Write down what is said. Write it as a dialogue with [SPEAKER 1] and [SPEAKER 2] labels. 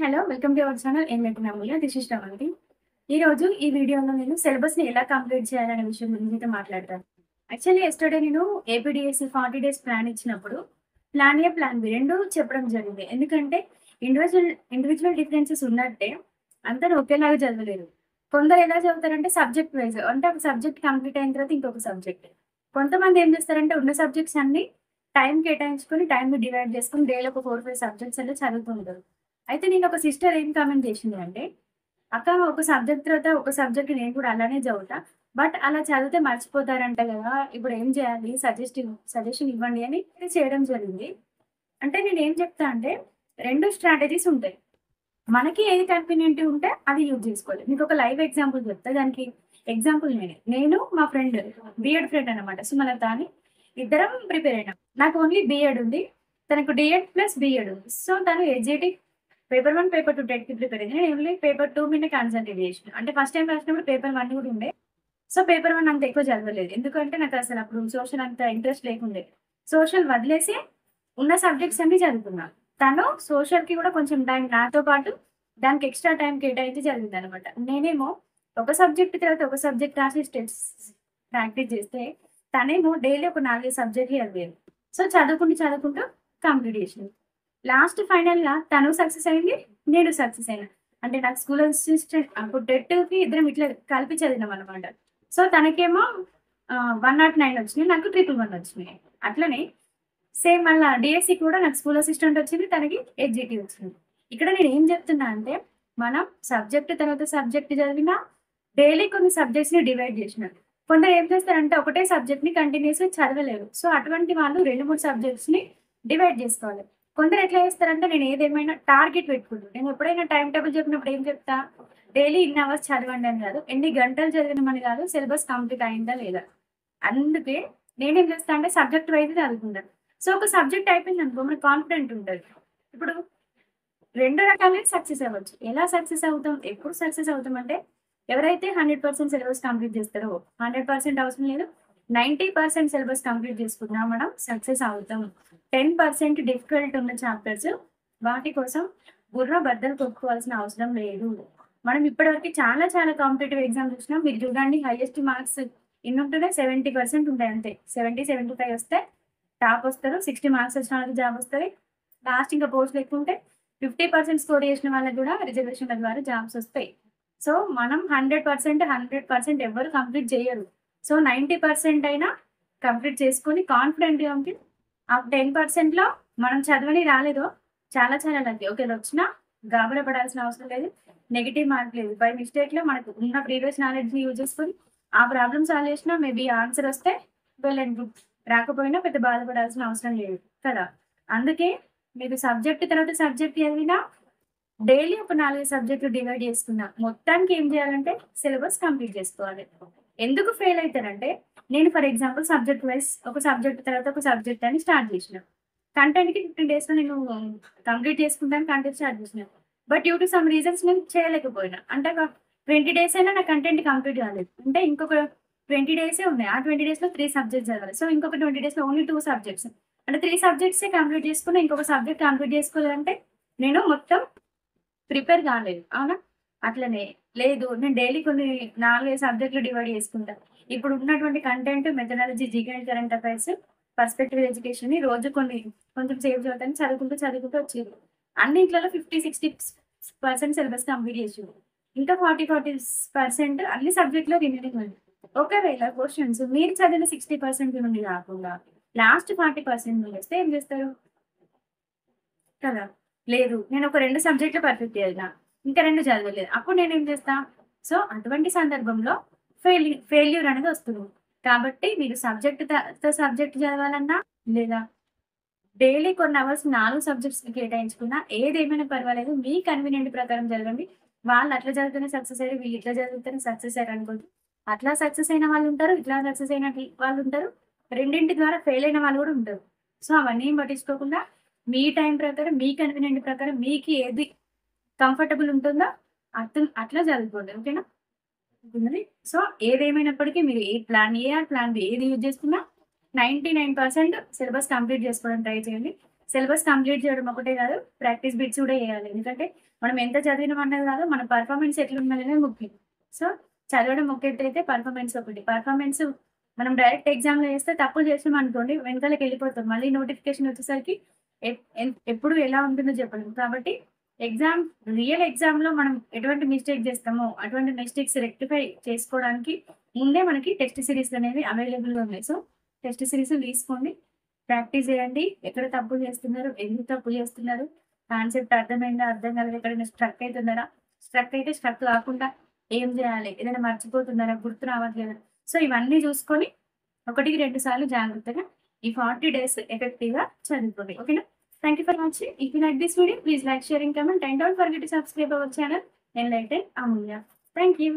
[SPEAKER 1] Hello welcome to our channel ఏం లేకున్నాము this is Ravanthi. ఈరోజు ఈ వీడియోలో నేను సిలబస్ని ఎలా కంప్లీట్ చేయాలనే విషయం గురించి అయితే మాట్లాడతాను. యాక్చువల్లీ ఎస్టర్డే నేను ఏపీడిఎస్సి 40 డేస్ ప్లాన్ ఇచ్చినప్పుడు ప్లాన్ ఏ ప్లాన్ బి రెండు చెప్పడం జరిగింది. ఎందుకంటే ఇండివిజువల్ డిఫరెన్సెస్ ఉన్నట్టే అందరూ ఒకేలాగా చదవలేరు. కొందరు ఎలా చదువుతారంటే సబ్జెక్ట్ వైజ్, అంటే ఒక సబ్జెక్ట్ కంప్లీట్ అయిన తర్వాత ఇంకొక సబ్జెక్ట్. కొంతమంది ఏం చేస్తారంటే ఉన్న సబ్జెక్ట్స్ అన్ని టైం కేటాయించుకొని టైంని డివైడ్ చేసుకొని డైలీ ఒక 4-5 సబ్జెక్ట్స్ అలా చదువుతుంటారు. అయితే నేను ఒక సిస్టర్ ఏం కామెంట్ చేసింది అంటే, అక్క ఒక సబ్జెక్ట్ తర్వాత ఒక సబ్జెక్ట్ నేను కూడా అలానే చదువుతా. బట్ అలా చదివితే మర్చిపోతారంట కదా! ఇప్పుడు ఏం చేయాలి? సజెషన్ ఇవ్వండి అని చేయడం జరిగింది. అంటే నేనేం చెప్తా అంటే 2 స్ట్రాటజీస్ ఉంటాయి. మనకి ఏది కన్వీనియంట్ ఉంటే అది యూజ్ చేసుకోవాలి. మీకొక లైవ్ ఎగ్జాంపుల్ చెప్తా. దానికి ఎగ్జాంపుల్ నేనే. నేను మా ఫ్రెండ్ బీఎడ్ ఫ్రెండ్ అనమాట. సుమలత అని. ఇద్దరం ప్రిపేర్ అయినాం. నాకు ఓన్లీ బీఎడ్ ఉంది. తనకు డీఎడ్ ప్లస్ బీఎడ్ ఉంది. సో తను ఎస్జీటీ పేపర్ 1, పేపర్ 2 టెట్‌కి ప్రిపేర్ అయింది. నేను ఓన్లీ పేపర్ 2 మీదనే కాన్సంట్రేట్ చేసిన. అంటే ఫస్ట్ టైమ్ రాసినప్పుడు పేపర్ 1 కూడా ఉండే. సో పేపర్ 1 అంత ఎక్కువ చదవలేదు. ఎందుకంటే నాకు అసలు అప్పుడు సోషల్ అంత ఇంట్రెస్ట్ లేకుండే. సోషల్ వదిలేసి ఉన్న సబ్జెక్ట్స్ అన్నీ చదువుకున్నా. తను సోషల్‌కి కూడా కొంచెం టైం నాతో పాటు దానికి ఎక్స్‌ట్రా టైం కేటాయించి చదివిందనమాట. నేనేమో ఒక సబ్జెక్ట్ తర్వాత ఒక సబ్జెక్ట్ రాసి స్టెప్స్ ప్రాక్టీస్ చేస్తే, తనేమో డైలీ ఒక 4, 5 సబ్జెక్ట్‌లు చదివేది. సో చదువుకుంటూ కంప్లీట్ చేసింది. లాస్ట్ ఫైనల్‌గా తను సక్సెస్ అయింది. నేను సక్సెస్ అయినా. అంటే నాకు స్కూల్ అసిస్టెంట్ అప్పుడు టెట్‌కి ఇద్దరం ఇట్లా కలిపి చదివినామనమాట. సో తనకేమో 109 వచ్చినాయి. నాకు 111 వచ్చినాయి. అట్లనే సేమ్ మళ్ళా డీఎస్సీ కూడా నాకు స్కూల్ అసిస్టెంట్ వచ్చింది. తనకి ఎస్‌జిటి వచ్చింది. ఇక్కడ నేను ఏం చెప్తున్నా అంటే, మనం సబ్జెక్ట్ తర్వాత సబ్జెక్ట్ చదివినా డైలీ కొన్ని సబ్జెక్ట్స్‌ని డివైడ్ చేసినా. కొందరు ఏం చేస్తారంటే ఒకటే సబ్జెక్ట్‌ని కంటిన్యూయస్‌గా చదవలేరు. సో అటువంటి వాళ్ళు 2, 3 సబ్జెక్ట్స్‌ని డివైడ్ చేసుకోవాలి. కొందరు ఎట్లా చేస్తారంటే నేను ఏదేమైనా టార్గెట్ పెట్టుకుంటాను. నేను ఎప్పుడైనా టైమ్ టేబుల్ చెప్పినప్పుడు ఏం చెప్తా? డైలీ ఇన్ని అవర్స్ చదవండి అని కాదు. ఎన్ని గంటలు చదివినమని కాదు. సిలబస్ కంప్లీట్ అయిందా లేదా? అందుకే నేనేం చేస్తా అంటే సబ్జెక్ట్ వైస్ చదువుకుంటాను. సో ఒక సబ్జెక్ట్ అయిపోయిందనుకో మనకు కాన్ఫిడెంట్ ఉంటది. ఇప్పుడు 2 రకాలుగా సక్సెస్ అవ్వచ్చు. ఎలా సక్సెస్ అవుతాం? ఎప్పుడు సక్సెస్ అవుతామంటే ఎవరైతే 100% సిలబస్ కంప్లీట్ చేస్తారో 100% అవసరం లేదు. 90% సిలబస్ కంప్లీట్ చేసుకున్నా మనం సక్సెస్ అవుతాం. 10% డిఫికల్ట్ ఉన్న చాప్టర్స్ వాటి కోసం బుర్ర బద్దలు కొట్టుకోవాల్సిన అవసరం లేదు. మనం ఇప్పటివరకు చాలా చాలా కాంపిటీటివ్ ఎగ్జామ్స్ చూసినాం. మీరు చూడండి హైయెస్ట్ మార్క్స్ ఎన్ని ఉంటున్నాయి? 70% ఉంటాయి అంతే. 70, 75 వస్తే టాప్ వస్తారు. 60 మార్క్స్ వచ్చిన వాళ్ళకి జాబ్ వస్తది. లాస్ట్ ఇంకా పోస్టులు ఎక్కువ ఉంటే 50% స్కోర్ చేసిన వాళ్ళకి కూడా రిజర్వేషన్ల ద్వారా జాబ్స్ వస్తాయి. సో మనం 100% ఎవ్వరు కంప్లీట్ చేయరు. సో 90% అయినా కంప్లీట్ చేసుకొని కాన్ఫిడెంట్‌గా ఉండి ఆ 10%లో మనం చదవని రాలేదో చాలా చాలా లక్కీ. ఒకవేళ వచ్చినా గాబరా పడాల్సిన అవసరం లేదు. నెగెటివ్ మార్క్ లేదు. బై మిస్టేక్‌లో మనకు ఉన్న ప్రీవియస్ నాలెడ్జ్‌ని యూజ్ చేసుకొని ఆ ప్రాబ్లమ్ సాల్వ్ చేసినా మేబీ ఆన్సర్ వస్తే వెల్ అండ్ గుడ్. రాకపోయినా పెద్ద బాధపడాల్సిన అవసరం లేదు కదా! అందుకే మీరు సబ్జెక్ట్ తర్వాత సబ్జెక్ట్ చదివినా డైలీ ఒక 4 సబ్జెక్టులు డివైడ్ చేసుకున్నా. మొత్తానికి ఏం చేయాలంటే సిలబస్ కంప్లీట్ చేసుకోవాలి. ఎందుకు ఫెయిల్ అయితారంటే, నేను ఫర్ ఎగ్జాంపుల్ సబ్జెక్ట్ వైస్ ఒక సబ్జెక్ట్ తర్వాత ఒక సబ్జెక్ట్ అని స్టార్ట్ చేసిన. కంటెంట్‌కి 15 డేస్‌లో నేను కంప్లీట్ చేసుకుంటాను కంటెంట్ స్టార్ట్ చేసిన. But due to some reasons నేను చేయలేకపోయినా. అంటే ఒక 20 డేస్ అయినా నా కంటెంట్ కంప్లీట్ కాలేదు. అంటే ఇంకొక 20 డేసే ఉన్నాయి. ఆ 20 డేస్‌లో 3 సబ్జెక్ట్స్ చదవాలి. సో ఇంకొక 20 డేస్‌లో ఓన్లీ 2 సబ్జెక్ట్స్. అంటే 3 సబ్జెక్ట్సే కంప్లీట్ చేసుకున్నా. ఇంకొక సబ్జెక్ట్ కంప్లీట్ చేసుకోవాలంటే నేను మొత్తం ప్రిపేర్ కాలేదు. అవునా? అట్లనే లేదు నేను డైలీ కొన్ని 4, 5 సబ్జెక్టులు డివైడ్ చేసుకుంటా. ఇప్పుడు ఉన్నటువంటి content, methodology, GK and current affairs, perspective ఎడ్యుకేషన్‌ని రోజు కొంచెం సేవ్ చదువుతాను. చదువుకుంటూ వచ్చేది. అన్నిట్లలో 50, 60% సిలబస్ కంప్లీట్ చేసిర్రు. ఇంకా 40% అన్ని సబ్జెక్ట్‌లో రిమైనింగ్ ఉంది. ఒకవేళ క్వెషన్స్ మీరు చదివిన 60% నుండి కాకుండా లాస్ట్ 40% నుండి వస్తే ఏం చేస్తారు? కదా! లేదు. నేనొక 2 సబ్జెక్ట్‌లో పర్ఫెక్ట్ చదివినా. ఇంకా 2 చదవలేదు. అప్పుడు నేనేం చేస్తా? సో, అటువంటి సందర్భంలో ఫెయిల్యూర్ అనేది వస్తుంది. కాబట్టి మీరు సబ్జెక్ట్ చదవాలన్నా లేదా డైలీ కొన్ని అవర్స్ 4 సబ్జెక్ట్స్‌కి కేటాయించుకున్నా ఏదేమైనా పర్వాలేదు. మీ కన్వీనియంట్ ప్రకారం చదవండి. వాళ్ళు అట్లా చదివితేనే సక్సెస్ అయ్యారు. వీళ్ళు ఇట్లా చదివితేనే సక్సెస్ అయ్యారు అనుకోద్దు. అట్లా సక్సెస్ అయిన వాళ్ళుంటారు. ఇట్లా సక్సెస్ అయిన వాళ్ళుంటారు. రెండింటి ద్వారా ఫెయిల్ అయిన వాళ్ళు కూడా ఉంటారు. సో, అవన్నీ ఏం పట్టించుకోకుండా మీ టైం ప్రకారం, మీ కన్వీనియంట్ ప్రకారం మీకు ఏది కంఫర్టబుల్ ఉంటుందో అట్లా చదువుకోండి. ఓకేనా? ఉంటుందని. సో, ఏదేమైనప్పటికీ మీరు ఏ plan A or plan B ఏది యూజ్ చేసుకున్నా 99% సిలబస్ కంప్లీట్ చేసుకోవడానికి ట్రై చేయండి. సిలబస్ కంప్లీట్ చేయడం ఒకటే కాదు, ప్రాక్టీస్ బిట్స్ కూడా చేయాలి. ఎందుకంటే మనం ఎంత చదివినాం అన్నది కాదు, మన పర్ఫార్మెన్స్ ఎట్లున్నదనేది ముఖ్యం. సో, చదవడం ఒక ఎత్తైతే పర్ఫార్మెన్స్ ఒకటి. పర్ఫార్మెన్స్ మనం డైరెక్ట్ ఎగ్జామ్‌లో చేస్తే తప్పులు చేసినామనుకోండి వెనకాలకెళ్ళిపోతాం. మళ్ళీ నోటిఫికేషన్ వచ్చేసరికి ఎప్పుడు ఎలా ఉంటుందో చెప్పలేం. కాబట్టి ఎగ్జామ్ రియల్ ఎగ్జామ్‌లో మనం ఎటువంటి మిస్టేక్ చేస్తామో, అటువంటి మిస్టేక్స్ రెక్టిఫై చేసుకోవడానికి ముందే మనకి టెస్ట్ సిరీస్ అనేవి అవైలబుల్‌గా ఉన్నాయి. సో, టెస్ట్ సిరీస్ తీసుకోండి. ప్రాక్టీస్ చేయండి. ఎక్కడ తప్పులు చేస్తున్నారు? ఎందుకు తప్పులు చేస్తున్నారు? కాన్సెప్ట్ అర్థమైందా? అర్థం కాలేదా? ఎక్కడైనా స్ట్రక్ అయితున్నారా? స్ట్రక్ అయితే స్ట్రక్ కాకుండా ఏం చేయాలి? ఏదైనా మర్చిపోతున్నారా? గుర్తు రావట్లేదా? సో, ఇవన్నీ చూసుకొని 1కి 2 సార్లు జాగ్రత్తగా ఈ 40 డేస్ ఎఫెక్టివ్‌గా చదువుకోండి. ఓకేనా? Thank you for watching. If you like this video please like, share and comment and don't forget to subscribe our channel enlighten Amulya. Thank you.